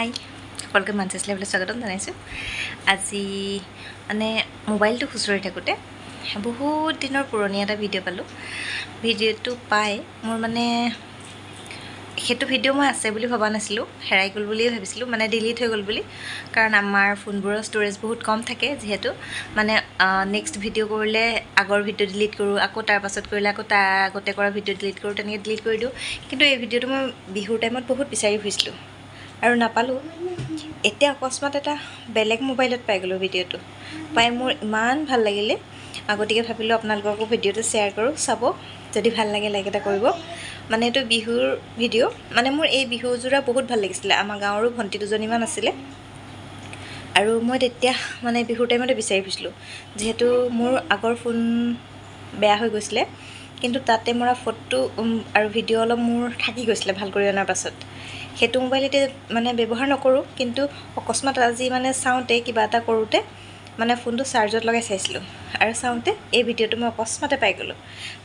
হাই সকলোকে মানচেছ লাইভলৈ স্বাগতম জনাইছোঁ। আজি মানে মোবাইলটো খুচৰি থাকোঁতে বহুত দিনৰ পুৰণি এটা ভিডিঅ' পালোঁ। ভিডিঅ'টো পাই মোৰ মানে সেইটো ভিডিঅ' মই আছে বুলি ভবা নাছিলোঁ, হেৰাই গ'ল বুলিয়ে ভাবিছিলোঁ, মানে ডিলিট হৈ গ'ল বুলি। কাৰণ আমাৰ ফোনবোৰৰ ষ্ট'ৰেজ বহুত কম থাকে, যিহেতু মানে নেক্সট ভিডিঅ' কৰিলে আগৰ ভিডিঅ' ডিলিট কৰোঁ, আকৌ তাৰ পাছত কৰিলে আকৌ তাৰ আগতে কৰা ভিডিঅ' ডিলিট কৰোঁ, তেনেকৈ ডিলিট কৰি দিওঁ। কিন্তু এই ভিডিঅ'টো মই বিহুৰ টাইমত বহুত বিচাৰি ফুৰিছিলোঁ আৰু নাপালোঁ। এতিয়া অকস্মাত এটা বেলেগ মোবাইলত পাই গ'লোঁ। ভিডিঅ'টো পাই মোৰ ইমান ভাল লাগিলে, গতিকে ভাবিলোঁ আপোনালোককো ভিডিঅ'টো শ্বেয়াৰ কৰোঁ, চাব। যদি ভাল লাগে লাইক এটা কৰিব। মানে এইটো বিহুৰ ভিডিঅ', মানে মোৰ এই বিহুযোৰা বহুত ভাল লাগিছিলে। আমাৰ গাঁৱৰো ভণ্টি দুজনীমান আছিলে আৰু মই তেতিয়া মানে বিহুৰ টাইমতে বিচাৰি ফুৰিছিলোঁ, যিহেতু মোৰ আগৰ ফোন বেয়া হৈ গৈছিলে, কিন্তু তাতে মৰা ফটো আৰু ভিডিঅ' অলপ মোৰ থাকি গৈছিলে ভাল কৰি অনাৰ পাছত। সেইটো মোবাইল এতিয়া মানে ব্যৱহাৰ নকৰোঁ, কিন্তু অকস্মাত আজি মানে চাওঁতে কিবা এটা কৰোঁতে মানে ফোনটো চাৰ্জত লগাই চাইছিলোঁ আৰু চাওঁতে এই ভিডিঅ'টো মই অকস্মাতে পাই গ'লোঁ।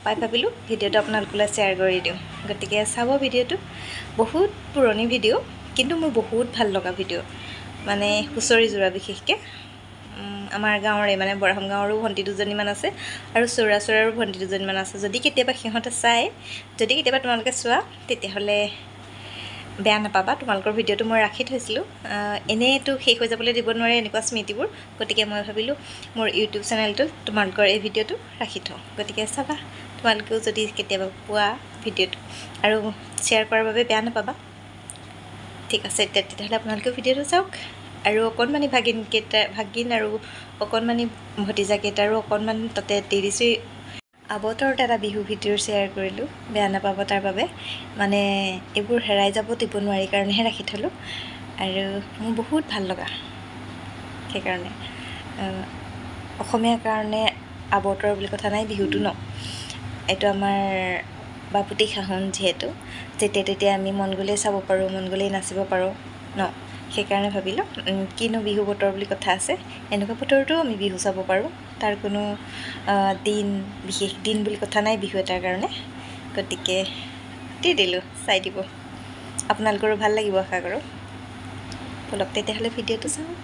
পাই ভাবিলোঁ ভিডিঅ'টো আপোনালোকলৈ শ্বেয়াৰ কৰি দিওঁ, গতিকে চাব। ভিডিঅ'টো বহুত পুৰণি ভিডিঅ', কিন্তু মোৰ বহুত ভাল লগা ভিডিঅ', মানে হুঁচৰি যোৰা বিশেষকৈ। আমাৰ গাঁৱৰে মানে বৰাহম গাঁৱৰো ভণ্টি দুজনীমান আছে আৰু চৌৰাচৰাৰো ভণ্টি দুজনীমান আছে। যদি কেতিয়াবা সিহঁতে চায়, যদি কেতিয়াবা তোমালোকে চোৱা, তেতিয়াহ'লে বেয়া নাপাবা। তোমালোকৰ ভিডিঅ'টো মই ৰাখি থৈছিলোঁ, এনেইতো শেষ হৈ যাবলৈ দিব নোৱাৰে এনেকুৱা স্মৃতিবোৰ, গতিকে মই ভাবিলোঁ মোৰ ইউটিউব চেনেলটোত তোমালোকৰ এই ভিডিঅ'টো ৰাখি থওঁ। গতিকে চাবা তোমালোকেও যদি কেতিয়াবা পোৱা ভিডিঅ'টো, আৰু শ্বেয়াৰ কৰাৰ বাবে বেয়া নাপাবা। ঠিক আছে, তেতিয়াহ'লে আপোনালোকেও ভিডিঅ'টো চাওক। আৰু অকণমানি ভাগিন আৰু অকণমানি ভতিজাকেইটাৰো অকণমান তাতে দি দিছোঁ। আৱতৰত এটা বিহু ভিডিঅ' শ্বেয়াৰ কৰিলোঁ, বেয়া নাপাব তাৰ বাবে। মানে এইবোৰ হেৰাই যাব দিব নোৱাৰি কাৰণেহে ৰাখি থ'লোঁ, আৰু মোৰ বহুত ভাল লগা সেইকাৰণে। অসমীয়াৰ কাৰণে আৱতৰ বুলি কথা নাই, বিহুটো ন। এইটো আমাৰ বাপতিসাহোন, যিহেতু যেতিয়া তেতিয়া আমি মন গ'লেই চাব পাৰোঁ, মন গ'লেই নাচিব পাৰোঁ ন। সেইকাৰণে ভাবিলোঁ কিনো বিহু বতৰ বুলি কথা আছে, এনেকুৱা বতৰতো আমি বিহু চাব পাৰোঁ। তাৰ কোনো দিন, বিশেষ দিন বুলি কথা নাই বিহু এটাৰ কাৰণে। গতিকে দি দিলোঁ, চাই দিব। আপোনালোকৰো ভাল লাগিব আশা কৰোঁ। বলক তেতিয়াহ'লে ভিডিঅ'টো চাওঁ।